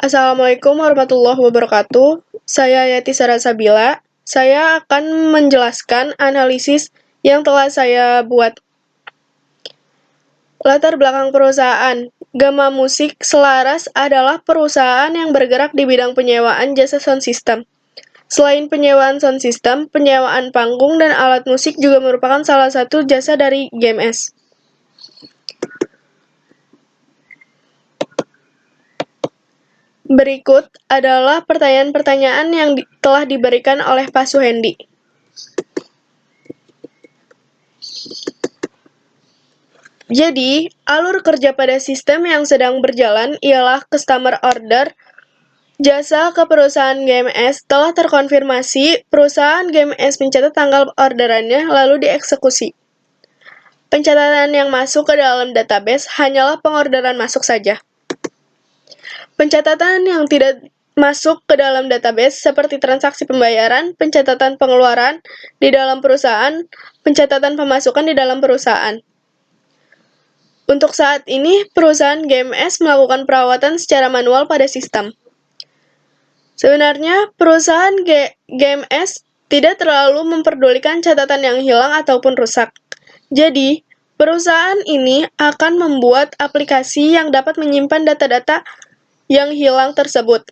Assalamualaikum warahmatullahi wabarakatuh. Saya Yati Sarasabila. Saya akan menjelaskan analisis yang telah saya buat. Latar belakang perusahaan. Gama Musik Selaras adalah perusahaan yang bergerak di bidang penyewaan jasa sound system. Selain penyewaan sound system, penyewaan panggung dan alat musik juga merupakan salah satu jasa dari GMS. Berikut adalah pertanyaan-pertanyaan yang telah diberikan oleh Pak Suhendi. Jadi, alur kerja pada sistem yang sedang berjalan ialah customer order. Jasa ke perusahaan GMS telah terkonfirmasi, perusahaan GMS mencatat tanggal orderannya lalu dieksekusi. Pencatatan yang masuk ke dalam database hanyalah pengorderan masuk saja. Pencatatan yang tidak masuk ke dalam database seperti transaksi pembayaran, pencatatan pengeluaran di dalam perusahaan, pencatatan pemasukan di dalam perusahaan. Untuk saat ini, perusahaan GMS melakukan perawatan secara manual pada sistem. Sebenarnya, perusahaan GMS tidak terlalu memperdulikan catatan yang hilang ataupun rusak. Jadi, perusahaan ini akan membuat aplikasi yang dapat menyimpan data-data yang hilang tersebut.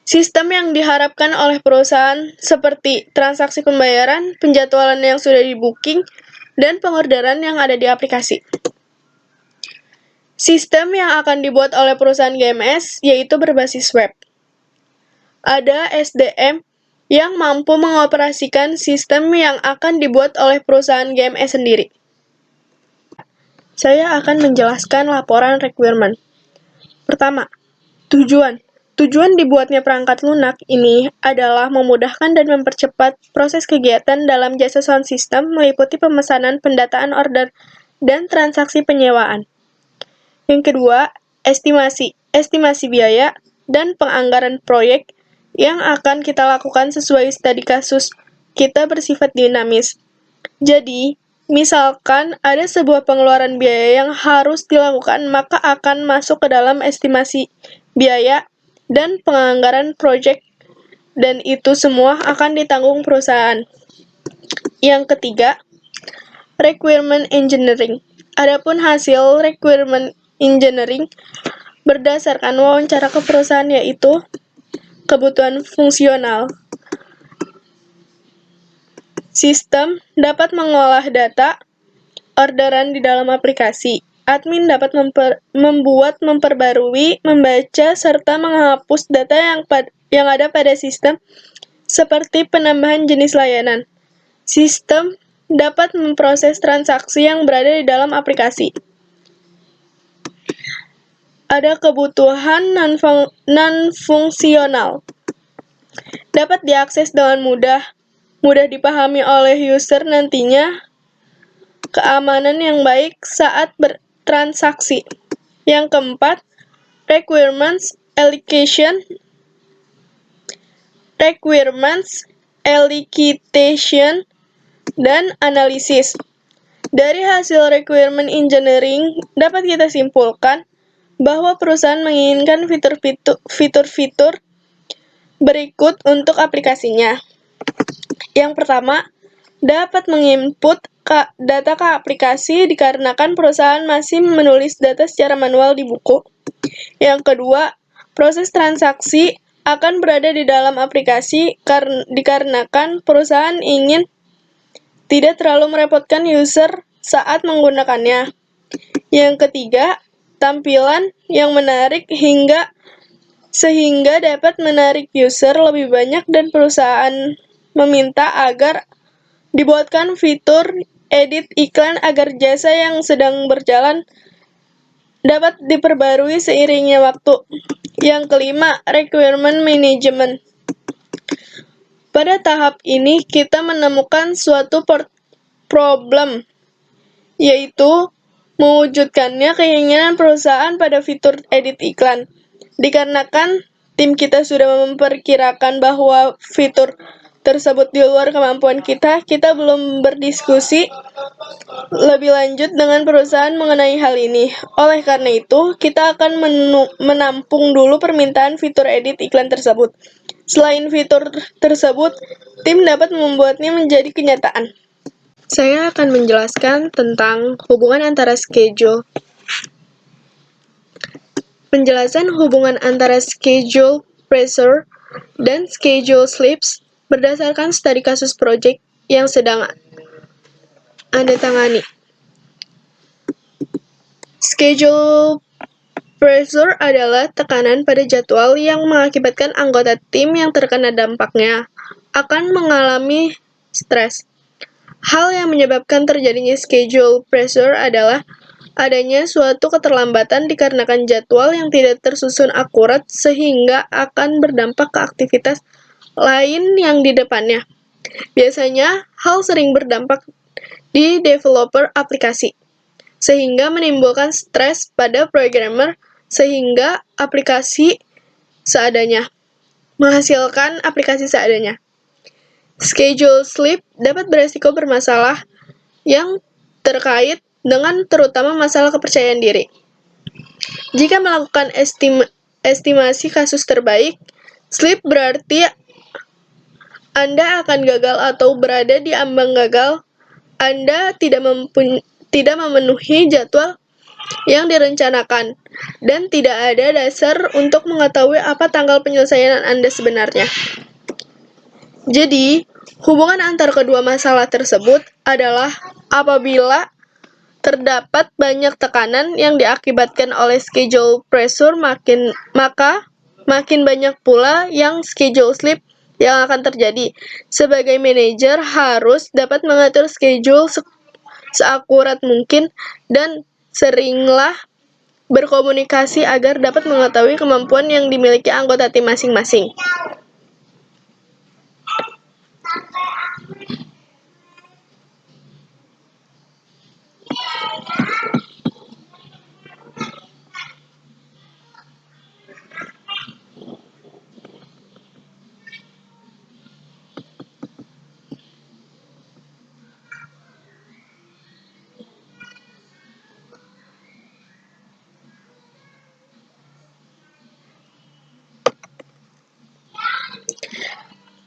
Sistem yang diharapkan oleh perusahaan seperti transaksi pembayaran, penjadwalan yang sudah di-booking, dan pengorderan yang ada di aplikasi. Sistem yang akan dibuat oleh perusahaan GMS yaitu berbasis web. Ada SDM yang mampu mengoperasikan sistem yang akan dibuat oleh perusahaan GMS sendiri. Saya akan menjelaskan laporan requirement. Pertama, tujuan. Tujuan dibuatnya perangkat lunak ini adalah memudahkan dan mempercepat proses kegiatan dalam jasa sound system meliputi pemesanan, pendataan order, dan transaksi penyewaan. Yang kedua, estimasi. Estimasi biaya dan penganggaran proyek yang akan kita lakukan sesuai studi kasus kita bersifat dinamis. Jadi, misalkan ada sebuah pengeluaran biaya yang harus dilakukan, maka akan masuk ke dalam estimasi biaya dan penganggaran proyek, dan itu semua akan ditanggung perusahaan. Yang ketiga, requirement engineering. Adapun hasil requirement engineering berdasarkan wawancara ke perusahaan yaitu kebutuhan fungsional. Sistem dapat mengolah data orderan di dalam aplikasi. Admin dapat membuat, memperbarui, membaca, serta menghapus data yang ada pada sistem seperti penambahan jenis layanan. Sistem dapat memproses transaksi yang berada di dalam aplikasi. Ada kebutuhan non-fungsional. Dapat diakses dengan mudah dipahami oleh user nantinya, keamanan yang baik saat bertransaksi. Yang keempat, requirements elicitation dan analisis. Dari hasil requirement engineering dapat kita simpulkan bahwa perusahaan menginginkan fitur-fitur berikut untuk aplikasinya. Yang pertama, dapat menginput data ke aplikasi dikarenakan perusahaan masih menulis data secara manual di buku. Yang kedua, proses transaksi akan berada di dalam aplikasi dikarenakan perusahaan ingin tidak terlalu merepotkan user saat menggunakannya. Yang ketiga, tampilan yang menarik sehingga dapat menarik user lebih banyak dan perusahaan meminta agar dibuatkan fitur edit iklan agar jasa yang sedang berjalan dapat diperbarui seiringnya waktu. Yang kelima, requirement management. Pada tahap ini kita menemukan suatu problem, yaitu mewujudkannya keinginan perusahaan pada fitur edit iklan. Dikarenakan tim kita sudah memperkirakan bahwa fitur tersebut di luar kemampuan kita belum berdiskusi lebih lanjut dengan perusahaan mengenai hal ini. Oleh karena itu, kita akan menampung dulu permintaan fitur edit iklan tersebut. Selain fitur tersebut, tim dapat membuatnya menjadi kenyataan. Saya akan menjelaskan tentang hubungan antara schedule. Penjelasan hubungan antara schedule pressure dan schedule slips berdasarkan studi kasus project yang sedang Anda tangani. Schedule pressure adalah tekanan pada jadwal yang mengakibatkan anggota tim yang terkena dampaknya akan mengalami stres. Hal yang menyebabkan terjadinya schedule pressure adalah adanya suatu keterlambatan dikarenakan jadwal yang tidak tersusun akurat sehingga akan berdampak ke aktivitas lain yang di depannya. Biasanya, hal sering berdampak di developer aplikasi, sehingga menimbulkan stres pada programmer sehingga aplikasi seadanya, menghasilkan aplikasi seadanya. Schedule slip dapat beresiko bermasalah yang terkait dengan terutama masalah kepercayaan diri. Jika melakukan estimasi kasus terbaik, slip berarti Anda akan gagal atau berada di ambang gagal. Anda tidak memenuhi jadwal yang direncanakan, dan tidak ada dasar untuk mengetahui apa tanggal penyelesaian Anda sebenarnya. Jadi, hubungan antar kedua masalah tersebut adalah apabila terdapat banyak tekanan yang diakibatkan oleh schedule pressure, maka makin banyak pula yang schedule slip yang akan terjadi. Sebagai manajer harus dapat mengatur schedule seakurat mungkin dan seringlah berkomunikasi agar dapat mengetahui kemampuan yang dimiliki anggota tim masing-masing.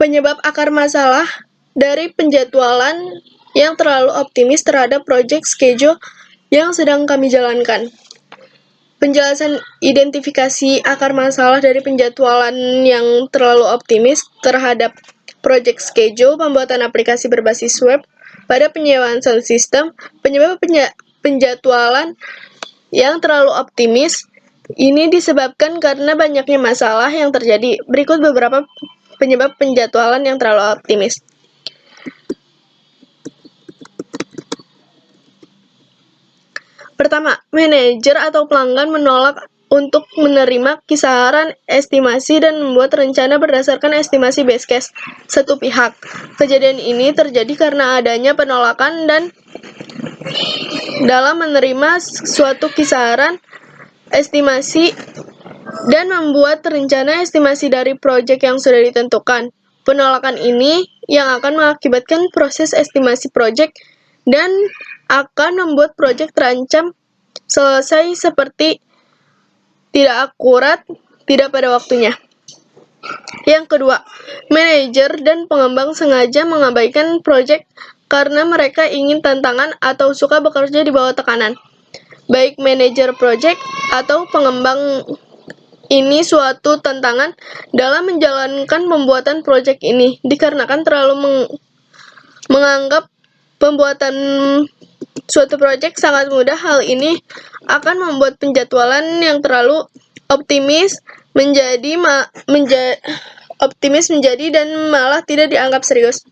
Penyebab akar masalah dari penjadwalan yang terlalu optimis terhadap proyek schedule yang sedang kami jalankan. Penjelasan identifikasi akar masalah dari penjadwalan yang terlalu optimis terhadap proyek schedule pembuatan aplikasi berbasis web pada penyewaan sound system. Penyebab penjadwalan yang terlalu optimis ini disebabkan karena banyaknya masalah yang terjadi. Berikut beberapa penyebab penjadwalan yang terlalu optimis. Pertama, manajer atau pelanggan menolak untuk menerima kisaran estimasi dan membuat rencana berdasarkan estimasi base case satu pihak. Kejadian ini terjadi karena adanya penolakan dan dalam menerima suatu kisaran estimasi dan membuat rencana estimasi dari proyek yang sudah ditentukan. Penolakan ini yang akan mengakibatkan proses estimasi proyek dan akan membuat proyek terancam selesai seperti tidak akurat, tidak pada waktunya. Yang kedua, manajer dan pengembang sengaja mengabaikan proyek karena mereka ingin tantangan atau suka bekerja di bawah tekanan. Baik manajer proyek atau pengembang ini suatu tantangan dalam menjalankan pembuatan proyek ini dikarenakan terlalu menganggap pembuatan suatu proyek sangat mudah. Hal ini akan membuat penjadwalan yang terlalu optimis menjadi dan malah tidak dianggap serius.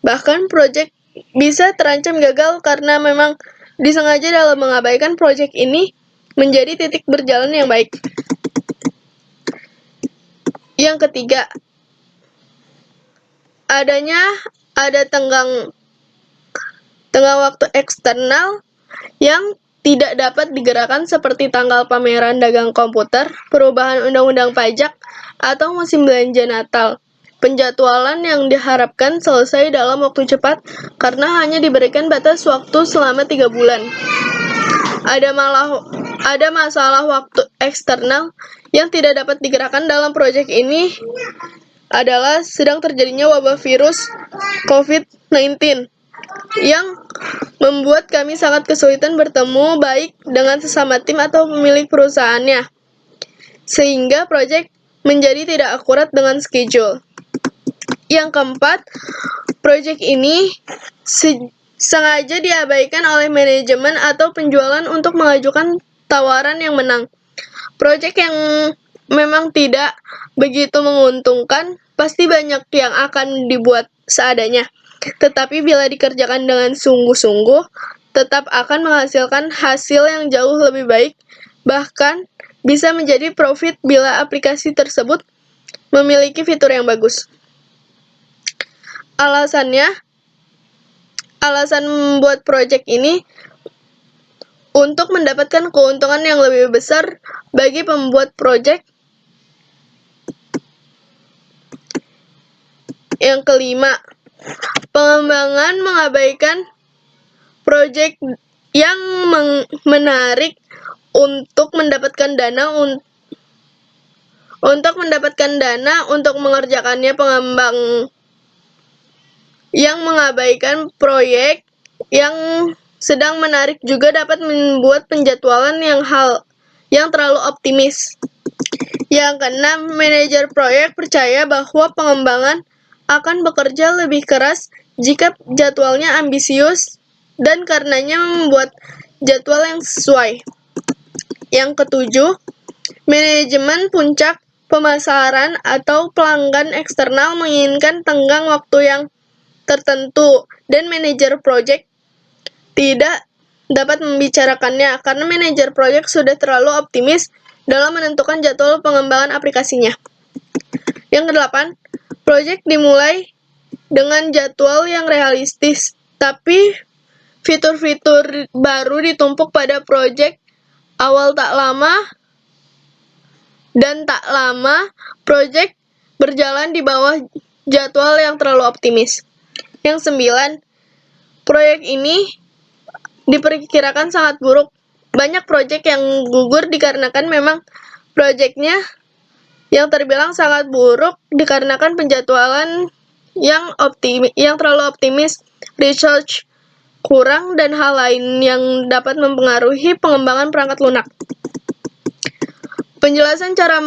Bahkan proyek bisa terancam gagal karena memang disengaja dalam mengabaikan proyek ini menjadi titik berjalan yang baik. Yang ketiga, ada tenggang waktu eksternal yang tidak dapat digerakkan seperti tanggal pameran dagang komputer, perubahan undang-undang pajak, atau musim belanja Natal. Penjadwalan yang diharapkan selesai dalam waktu cepat karena hanya diberikan batas waktu selama 3 bulan. Ada masalah waktu eksternal yang tidak dapat digerakkan dalam proyek ini adalah sedang terjadinya wabah virus COVID-19 yang membuat kami sangat kesulitan bertemu baik dengan sesama tim atau pemilik perusahaannya, sehingga proyek menjadi tidak akurat dengan schedule. Yang keempat, proyek ini sengaja diabaikan oleh manajemen atau penjualan untuk mengajukan tawaran yang menang. Proyek yang memang tidak begitu menguntungkan, pasti banyak yang akan dibuat seadanya. Tetapi bila dikerjakan dengan sungguh-sungguh, tetap akan menghasilkan hasil yang jauh lebih baik, bahkan bisa menjadi profit bila aplikasi tersebut memiliki fitur yang bagus. Alasan membuat proyek ini untuk mendapatkan keuntungan yang lebih besar bagi pembuat proyek. Yang kelima, pengembangan mengabaikan proyek yang menarik untuk mendapatkan dana untuk mengerjakannya. Pengembang yang mengabaikan proyek yang sedang menarik juga dapat membuat penjadwalan yang terlalu optimis. Yang keenam, manajer proyek percaya bahwa pengembangan akan bekerja lebih keras jika jadwalnya ambisius dan karenanya membuat jadwal yang sesuai. Yang ketujuh, manajemen puncak pemasaran atau pelanggan eksternal menginginkan tenggang waktu yang tertentu dan manajer proyek tidak dapat membicarakannya karena manajer proyek sudah terlalu optimis dalam menentukan jadwal pengembangan aplikasinya. Yang kedelapan, proyek dimulai dengan jadwal yang realistis, tapi fitur-fitur baru ditumpuk pada proyek awal. Tak lama proyek berjalan di bawah jadwal yang terlalu optimis. Yang 9, proyek ini diperkirakan sangat buruk. Banyak proyek yang gugur dikarenakan memang proyeknya yang terbilang sangat buruk dikarenakan penjadwalan yang terlalu optimis, research kurang, dan hal lain yang dapat mempengaruhi pengembangan perangkat lunak. Penjelasan cara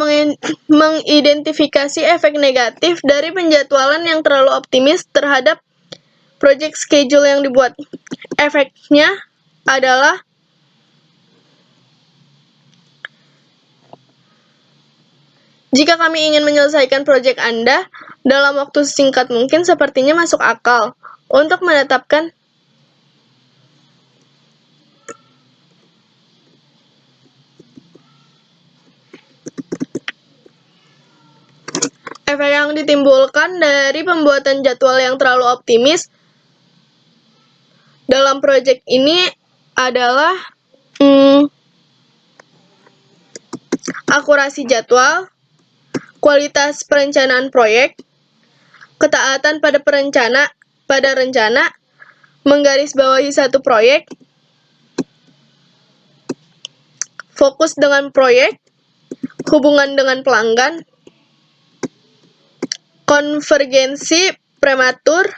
mengidentifikasi efek negatif dari penjadwalan yang terlalu optimis terhadap proyek schedule yang dibuat. Efeknya adalah jika kami ingin menyelesaikan proyek Anda dalam waktu singkat mungkin, sepertinya masuk akal untuk menetapkan efek yang ditimbulkan dari pembuatan jadwal yang terlalu optimis dalam proyek ini adalah akurasi jadwal, kualitas perencanaan proyek, ketaatan pada rencana, menggarisbawahi satu proyek, fokus dengan proyek, hubungan dengan pelanggan, konvergensi prematur,